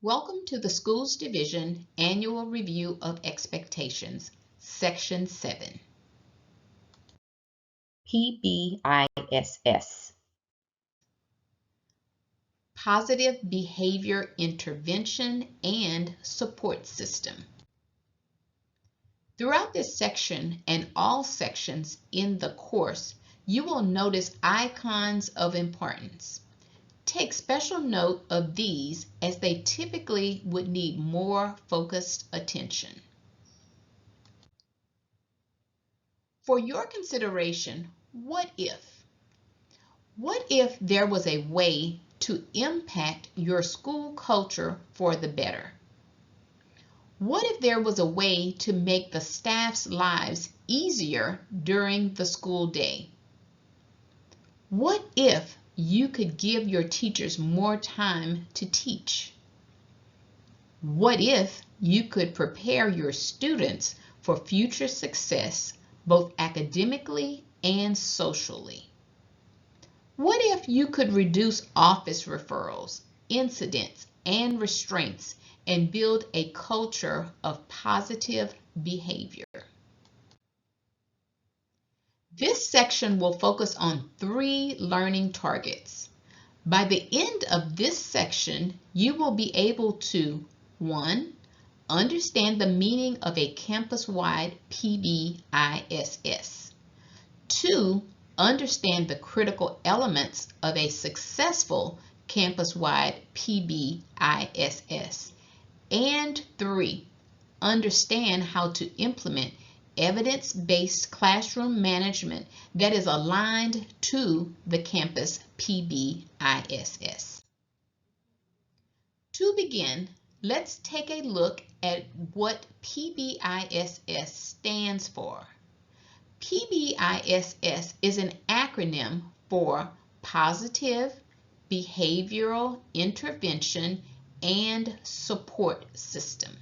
Welcome to the Schools Division Annual Review of Expectations, Section 7. PBISS. Positive Behavior Intervention and Support System. Throughout this section and all sections in the course, you will notice icons of importance. Take special note of these as they typically would need more focused attention. For your consideration, what if? What if there was a way to impact your school culture for the better? What if there was a way to make the staff's lives easier during the school day? What if you could give your teachers more time to teach? What if you could prepare your students for future success, both academically and socially? What if you could reduce office referrals, incidents, and restraints and build a culture of positive behavior? This section will focus on 3 learning targets. By the end of this section, you will be able to 1. Understand the meaning of a campus-wide PBISS. 2. Understand the critical elements of a successful campus-wide PBISS. And 3. Understand how to implement evidence-based classroom management that is aligned to the campus PBISS. To begin, let's take a look at what PBISS stands for. PBISS is an acronym for Positive Behavioral Intervention and Support System.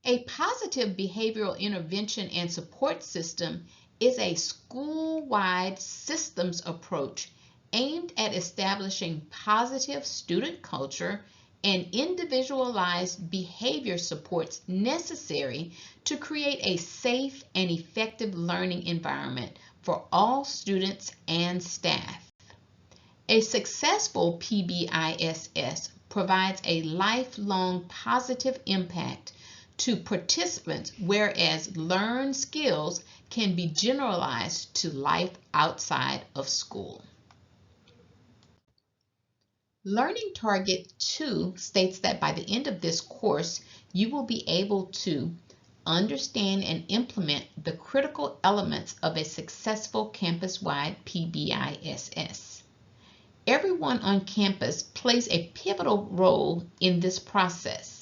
A positive behavioral intervention and support system is a school-wide systems approach aimed at establishing positive student culture and individualized behavior supports necessary to create a safe and effective learning environment for all students and staff. A successful PBISS provides a lifelong positive impact to participants, whereas learned skills can be generalized to life outside of school. Learning Target 2 states that by the end of this course, you will be able to understand and implement the critical elements of a successful campus-wide PBISS. Everyone on campus plays a pivotal role in this process.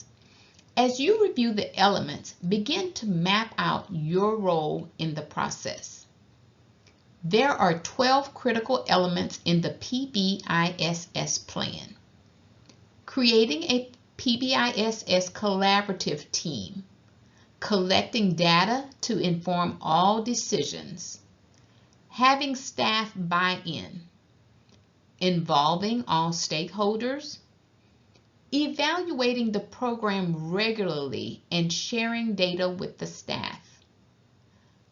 As you review the elements, begin to map out your role in the process. There are 12 critical elements in the PBISS plan. Creating a PBISS collaborative team, collecting data to inform all decisions, having staff buy-in, involving all stakeholders, evaluating the program regularly and sharing data with the staff,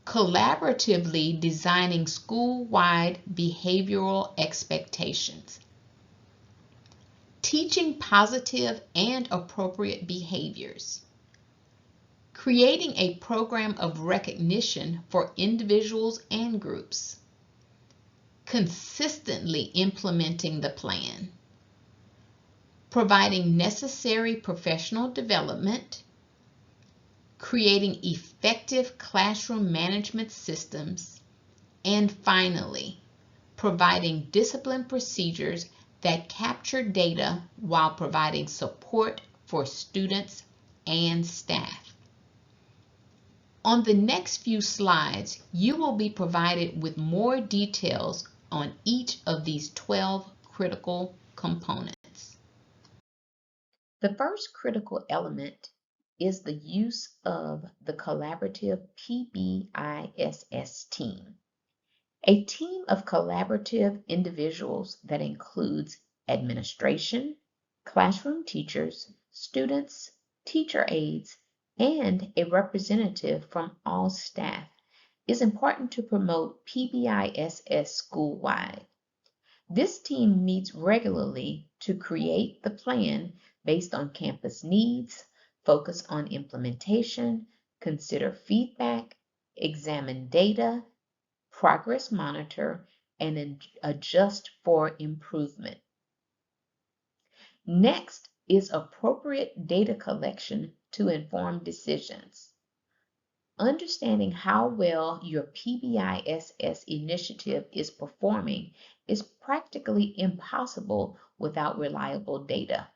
collaboratively designing school-wide behavioral expectations, teaching positive and appropriate behaviors, creating a program of recognition for individuals and groups, consistently implementing the plan, providing necessary professional development, creating effective classroom management systems, and finally, providing discipline procedures that capture data while providing support for students and staff. On the next few slides, you will be provided with more details on each of these 12 critical components. The first critical element is the use of the collaborative PBISS team. A team of collaborative individuals that includes administration, classroom teachers, students, teacher aides, and a representative from all staff is important to promote PBISS school-wide. This team meets regularly to create the plan based on campus needs, focus on implementation, consider feedback, examine data, progress monitor, and adjust for improvement. Next is appropriate data collection to inform decisions. Understanding how well your PBISS initiative is performing is practically impossible without reliable data.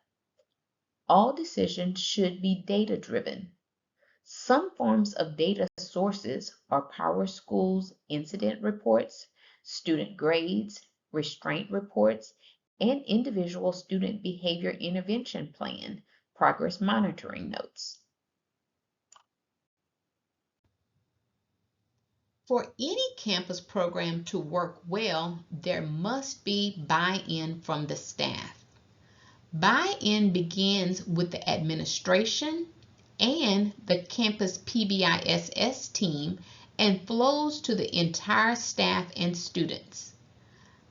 All decisions should be data-driven. Some forms of data sources are PowerSchool's incident reports, student grades, restraint reports, and individual student behavior intervention plan, progress monitoring notes. For any campus program to work well, there must be buy-in from the staff. Buy-in begins with the administration and the campus PBISS team and flows to the entire staff and students.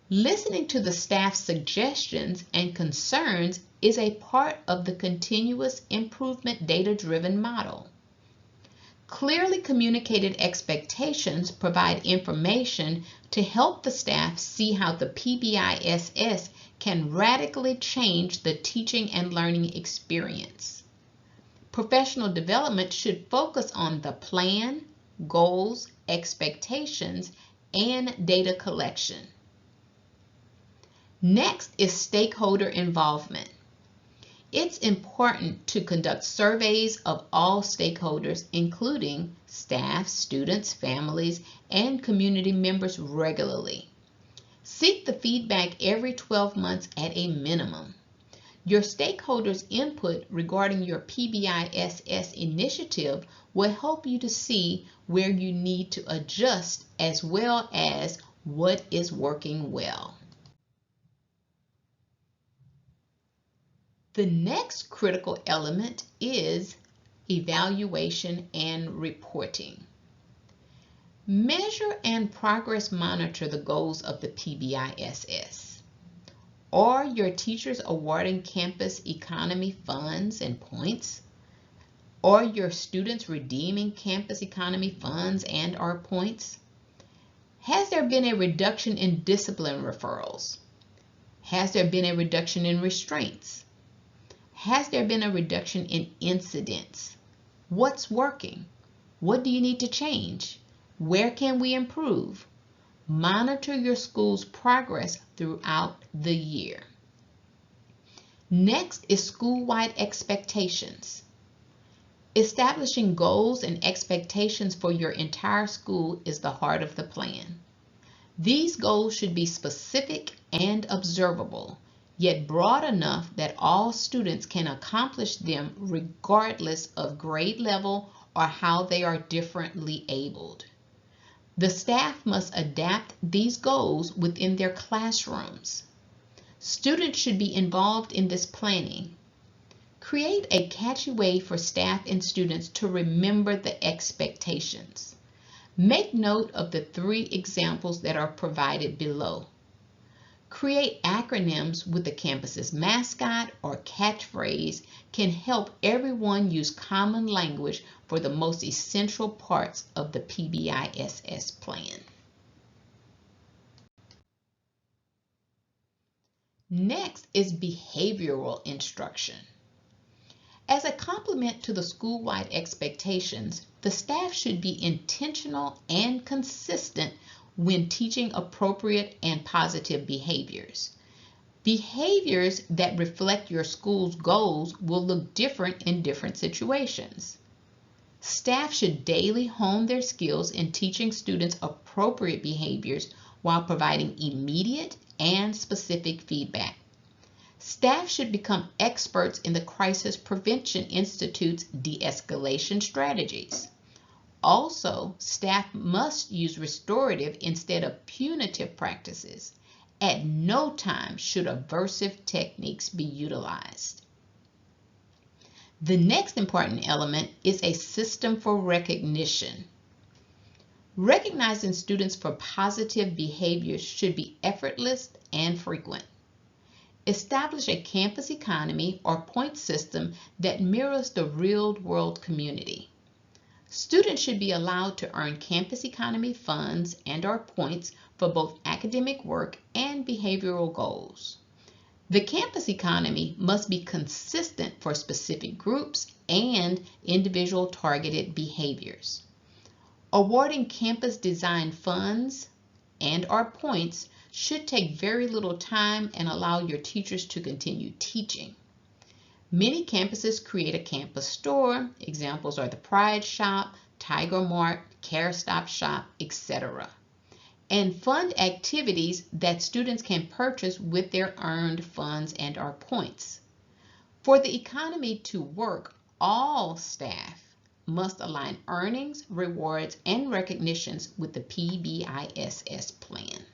Listening to the staff's suggestions and concerns is a part of the continuous improvement data-driven model. Clearly communicated expectations provide information to help the staff see how the PBISS can radically change the teaching and learning experience. Professional development should focus on the plan, goals, expectations, and data collection. Next is stakeholder involvement. It's important to conduct surveys of all stakeholders, including staff, students, families, and community members regularly. Seek the feedback every 12 months at a minimum. Your stakeholders' input regarding your PBISS initiative will help you to see where you need to adjust as well as what is working well. The next critical element is evaluation and reporting. Measure and progress monitor the goals of the PBISS. Are your teachers awarding campus economy funds and points? Are your students redeeming campus economy funds and/or points? Has there been a reduction in discipline referrals? Has there been a reduction in restraints? Has there been a reduction in incidents? What's working? What do you need to change? Where can we improve? Monitor your school's progress throughout the year. Next is school-wide expectations. Establishing goals and expectations for your entire school is the heart of the plan. These goals should be specific and observable, yet broad enough that all students can accomplish them regardless of grade level or how they are differently abled. The staff must adapt these goals within their classrooms. Students should be involved in this planning. Create a catchy way for staff and students to remember the expectations. Make note of the 3 examples that are provided below. Create acronyms with the campus's mascot or catchphrase can help everyone use common language for the most essential parts of the PBISS plan. Next is behavioral instruction. As a complement to the school-wide expectations, the staff should be intentional and consistent when teaching appropriate and positive behaviors. Behaviors that reflect your school's goals will look different in different situations. Staff should daily hone their skills in teaching students appropriate behaviors while providing immediate and specific feedback. Staff should become experts in the Crisis Prevention Institute's de-escalation strategies. Also, staff must use restorative instead of punitive practices At no time should aversive techniques be utilized. The next important element is a system for recognition. Recognizing students for positive behaviors should be effortless and frequent. Establish a campus economy or point system that mirrors the real-world community. Students should be allowed to earn campus economy funds and/or points for both academic work and behavioral goals. The campus economy must be consistent for specific groups and individual targeted behaviors. Awarding campus design funds and/or points should take very little time and allow your teachers to continue teaching. Many campuses create a campus store. Examples are the Pride Shop, Tiger Mart, Care Stop Shop, etc. And fund activities that students can purchase with their earned funds and/or points. For the economy to work, all staff must align earnings, rewards, and recognitions with the PBISS plan.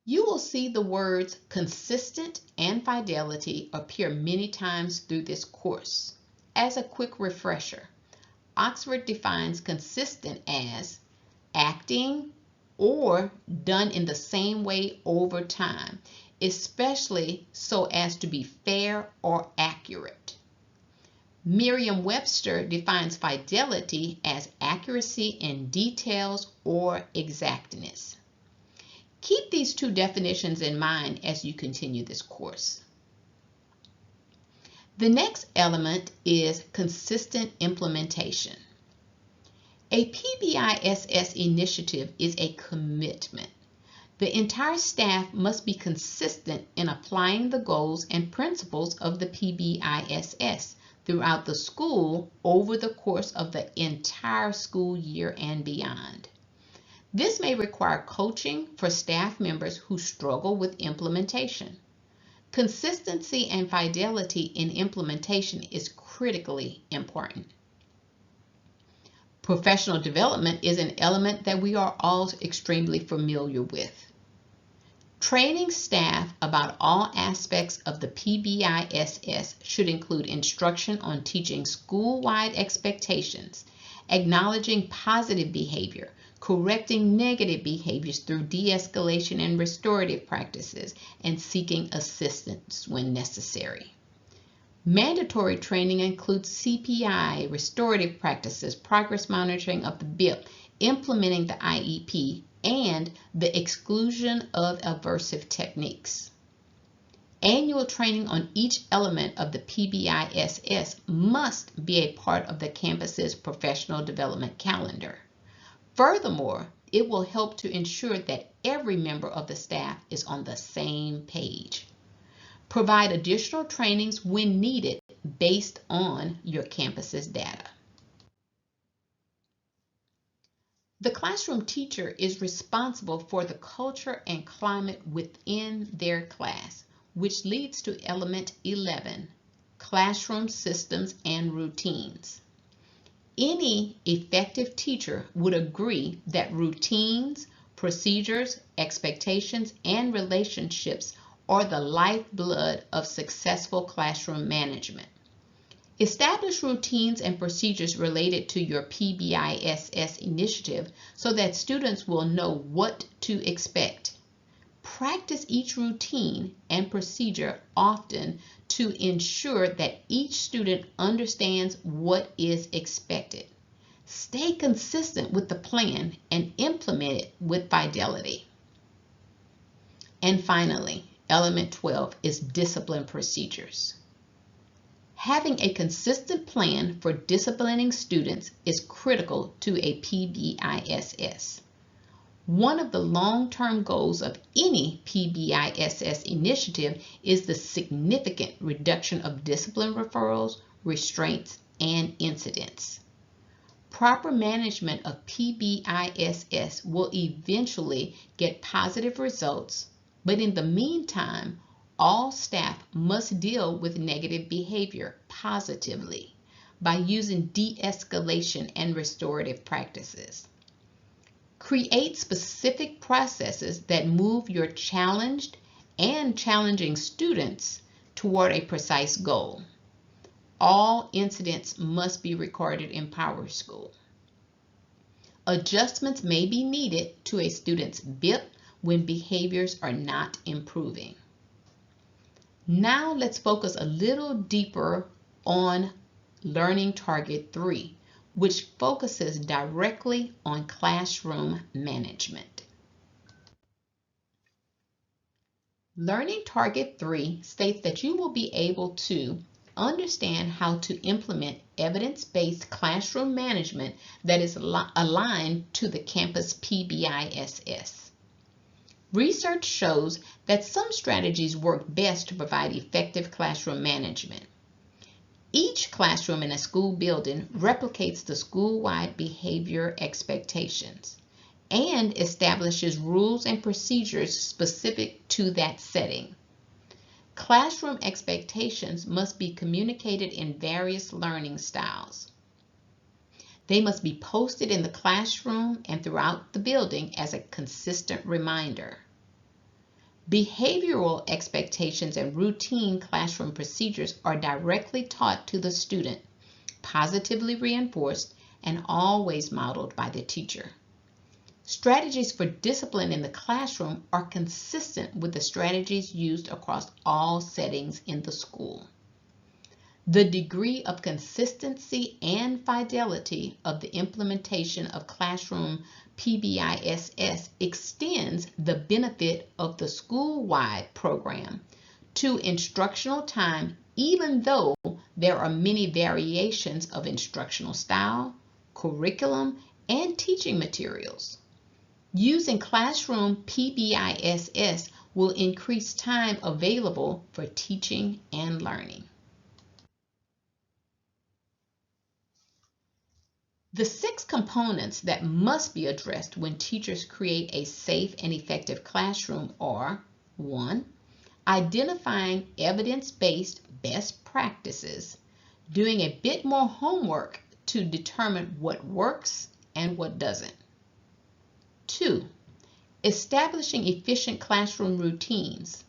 You will see the words consistent and fidelity appear many times through this course. As a quick refresher, Oxford defines consistent as acting or done in the same way over time, especially so as to be fair or accurate. Merriam-Webster defines fidelity as accuracy in details or exactness. Keep these two definitions in mind as you continue this course. The next element is consistent implementation. A PBISS initiative is a commitment. The entire staff must be consistent in applying the goals and principles of the PBISS throughout the school over the course of the entire school year and beyond. This may require coaching for staff members who struggle with implementation. Consistency and fidelity in implementation is critically important. Professional development is an element that we are all extremely familiar with. Training staff about all aspects of the PBISS should include instruction on teaching school-wide expectations, acknowledging positive behavior, correcting negative behaviors through de-escalation and restorative practices, and seeking assistance when necessary. Mandatory training includes CPI, restorative practices, progress monitoring of the BIP, implementing the IEP, and the exclusion of aversive techniques. Annual training on each element of the PBISS must be a part of the campus's professional development calendar. Furthermore, it will help to ensure that every member of the staff is on the same page. Provide additional trainings when needed based on your campus's data. The classroom teacher is responsible for the culture and climate within their class, which leads to element 11, classroom systems and routines. Any effective teacher would agree that routines, procedures, expectations, and relationships are the lifeblood of successful classroom management. Establish routines and procedures related to your PBISS initiative so that students will know what to expect. Practice each routine and procedure often to ensure that each student understands what is expected. Stay consistent with the plan and implement it with fidelity. And finally, element 12 is discipline procedures. Having a consistent plan for disciplining students is critical to a PBISS. One of the long-term goals of any PBISS initiative is the significant reduction of discipline referrals, restraints, and incidents. Proper management of PBISS will eventually get positive results, but in the meantime, all staff must deal with negative behavior positively by using de-escalation and restorative practices. Create specific processes that move your challenged and challenging students toward a precise goal. All incidents must be recorded in PowerSchool. Adjustments may be needed to a student's BIP when behaviors are not improving. Now let's focus a little deeper on Learning Target 3, which focuses directly on classroom management. Learning Target 3 states that you will be able to understand how to implement evidence-based classroom management that is aligned to the campus PBISS. Research shows that some strategies work best to provide effective classroom management. Each classroom in a school building replicates the school-wide behavior expectations and establishes rules and procedures specific to that setting. Classroom expectations must be communicated in various learning styles. They must be posted in the classroom and throughout the building as a consistent reminder. Behavioral expectations and routine classroom procedures are directly taught to the student, positively reinforced, and always modeled by the teacher. Strategies for discipline in the classroom are consistent with the strategies used across all settings in the school. The degree of consistency and fidelity of the implementation of classroom PBISS extends the benefit of the school-wide program to instructional time, even though there are many variations of instructional style, curriculum, and teaching materials. Using classroom PBISS will increase time available for teaching and learning. The 6 components that must be addressed when teachers create a safe and effective classroom are: 1. Identifying evidence-based best practices, doing a bit more homework to determine what works and what doesn't. 2. Establishing efficient classroom routines.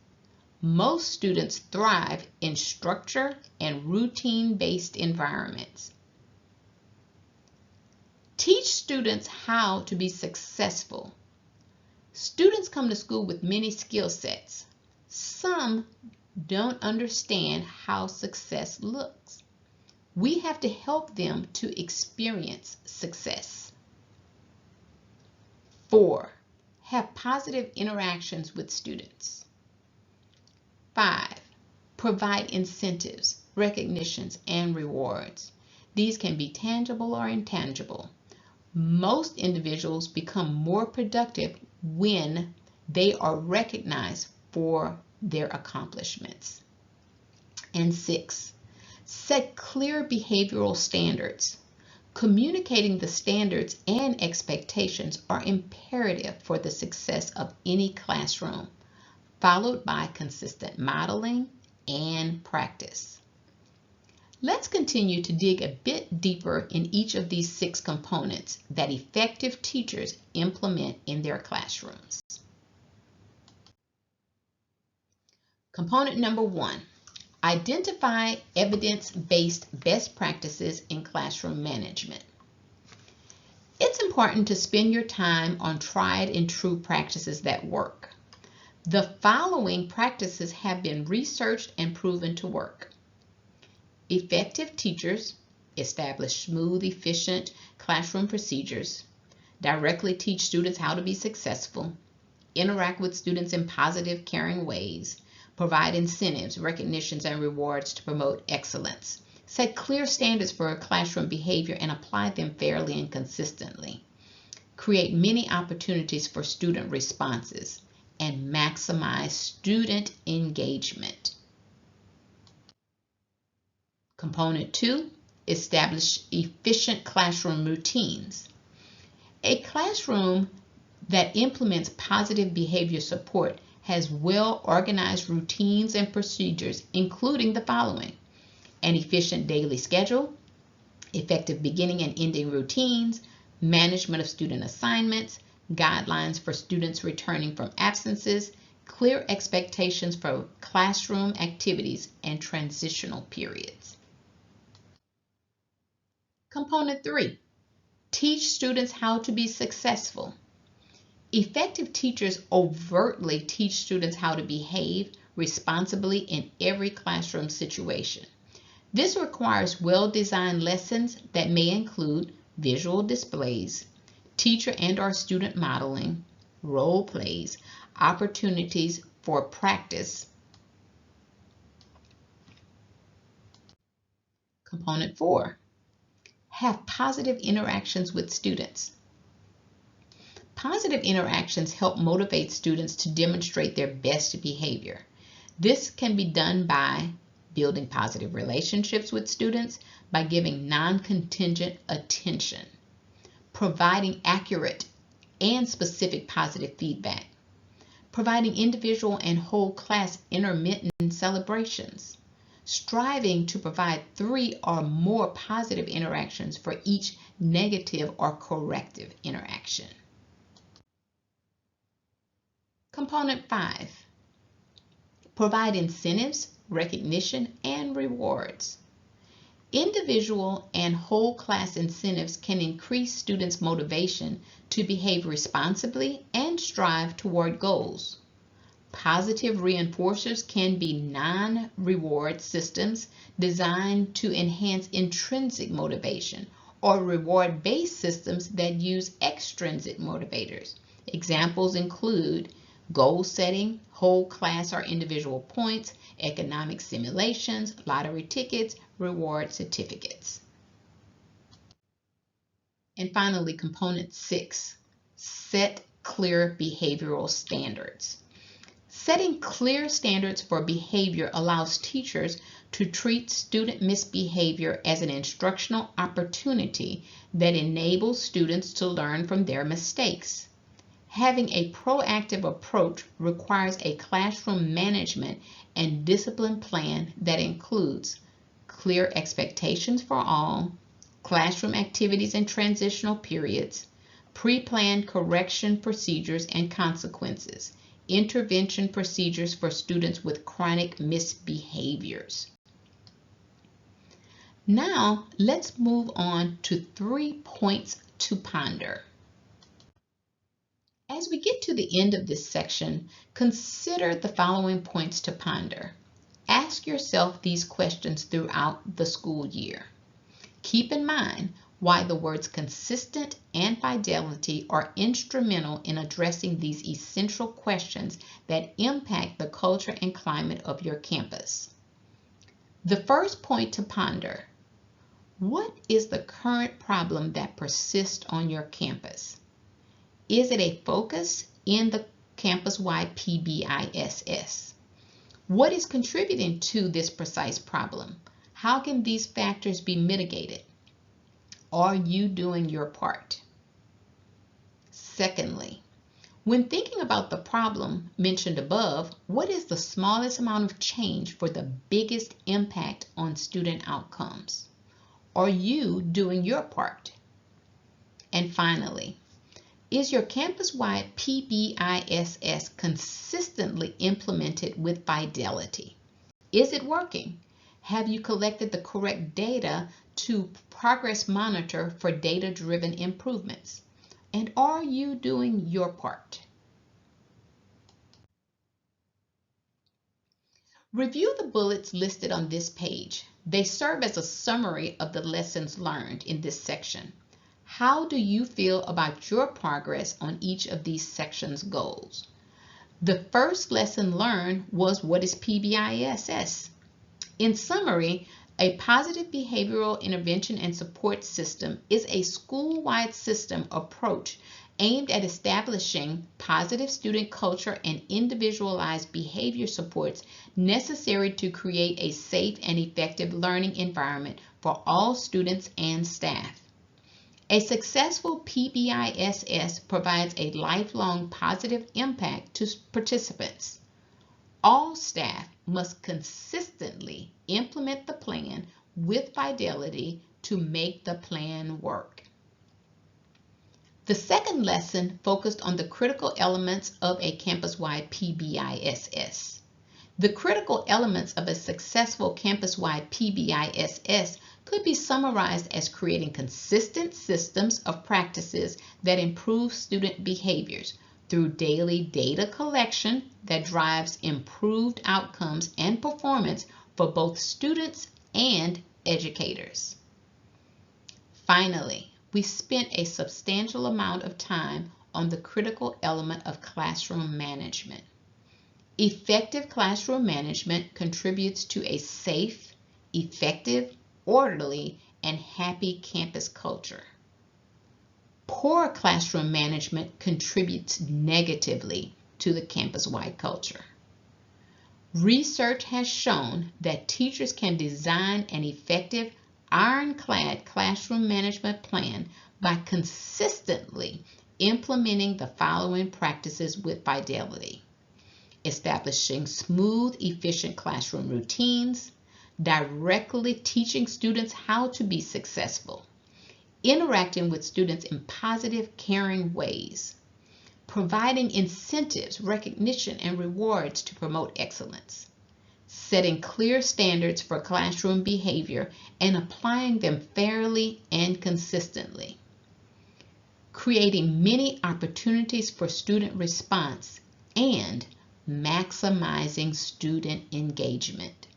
Most students thrive in structure and routine-based environments. Teach students how to be successful. Students come to school with many skill sets. Some don't understand how success looks. We have to help them to experience success. 4. Have positive interactions with students. 5. Provide incentives, recognitions, and rewards. These can be tangible or intangible. Most individuals become more productive when they are recognized for their accomplishments. And 6, set clear behavioral standards. Communicating the standards and expectations are imperative for the success of any classroom, followed by consistent modeling and practice. Let's continue to dig a bit deeper in each of these 6 components that effective teachers implement in their classrooms. Component number 1, identify evidence-based best practices in classroom management. It's important to spend your time on tried and true practices that work. The following practices have been researched and proven to work. Effective teachers establish smooth, efficient classroom procedures, directly teach students how to be successful, interact with students in positive, caring ways, provide incentives, recognitions, and rewards to promote excellence, set clear standards for classroom behavior and apply them fairly and consistently, create many opportunities for student responses, and maximize student engagement. Component 2, establish efficient classroom routines. A classroom that implements positive behavior support has well-organized routines and procedures, including the following: an efficient daily schedule, effective beginning and ending routines, management of student assignments, guidelines for students returning from absences, clear expectations for classroom activities, and transitional periods. Component 3, teach students how to be successful. Effective teachers overtly teach students how to behave responsibly in every classroom situation. This requires well-designed lessons that may include visual displays, teacher and/or student modeling, role plays, opportunities for practice. Component 4, have positive interactions with students. Positive interactions help motivate students to demonstrate their best behavior. This can be done by building positive relationships with students, by giving non-contingent attention, providing accurate and specific positive feedback, providing individual and whole class intermittent celebrations, striving to provide 3 or more positive interactions for each negative or corrective interaction. Component 5, provide incentives, recognition, and rewards. Individual and whole class incentives can increase students' motivation to behave responsibly and strive toward goals. Positive reinforcers can be non-reward systems designed to enhance intrinsic motivation, or reward-based systems that use extrinsic motivators. Examples include goal setting, whole class or individual points, economic simulations, lottery tickets, reward certificates. And finally, component 6, set clear behavioral standards. Setting clear standards for behavior allows teachers to treat student misbehavior as an instructional opportunity that enables students to learn from their mistakes. Having a proactive approach requires a classroom management and discipline plan that includes clear expectations for all, classroom activities and transitional periods, pre-planned correction procedures and consequences, intervention procedures for students with chronic misbehaviors. Now, let's move on to 3 points to ponder. As we get to the end of this section, consider the following points to ponder. Ask yourself these questions throughout the school year. Keep in mind why the words consistent and fidelity are instrumental in addressing these essential questions that impact the culture and climate of your campus. The first point to ponder: what is the current problem that persists on your campus? Is it a focus in the campus-wide PBISS? What is contributing to this precise problem? How can these factors be mitigated? Are you doing your part? Secondly, when thinking about the problem mentioned above, what is the smallest amount of change for the biggest impact on student outcomes? Are you doing your part? And finally, is your campus-wide PBISS consistently implemented with fidelity? Is it working? Have you collected the correct data to progress monitor for data-driven improvements? And are you doing your part? Review the bullets listed on this page. They serve as a summary of the lessons learned in this section. How do you feel about your progress on each of these sections' goals? The first lesson learned was, what is PBISS? In summary, a positive behavioral intervention and support system is a school-wide system approach aimed at establishing positive student culture and individualized behavior supports necessary to create a safe and effective learning environment for all students and staff. A successful PBISS provides a lifelong positive impact to participants. All staff must consistently implement the plan with fidelity to make the plan work. The second lesson focused on the critical elements of a campus-wide PBISS. The critical elements of a successful campus-wide PBISS could be summarized as creating consistent systems of practices that improve student behaviors through daily data collection that drives improved outcomes and performance for both students and educators. Finally, we spent a substantial amount of time on the critical element of classroom management. Effective classroom management contributes to a safe, effective, orderly, and happy campus culture. Poor classroom management contributes negatively to the campus-wide culture. Research has shown that teachers can design an effective, ironclad classroom management plan by consistently implementing the following practices with fidelity: establishing smooth, efficient classroom routines, directly teaching students how to be successful, interacting with students in positive, caring ways, providing incentives, recognition, and rewards to promote excellence, setting clear standards for classroom behavior and applying them fairly and consistently, creating many opportunities for student response, and maximizing student engagement.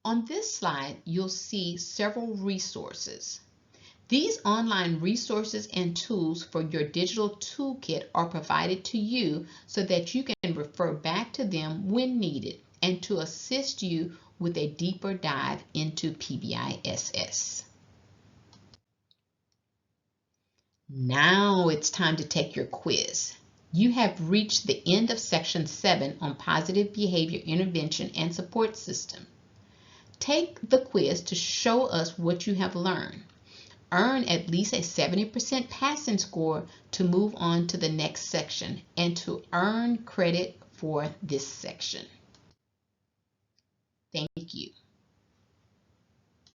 On this slide, you'll see several resources. These online resources and tools for your digital toolkit are provided to you so that you can refer back to them when needed and to assist you with a deeper dive into PBISS. Now it's time to take your quiz. You have reached the end of Section 7 on Positive Behavior Intervention and Support System. Take the quiz to show us what you have learned. Earn at least a 70% passing score to move on to the next section and to earn credit for this section. Thank you.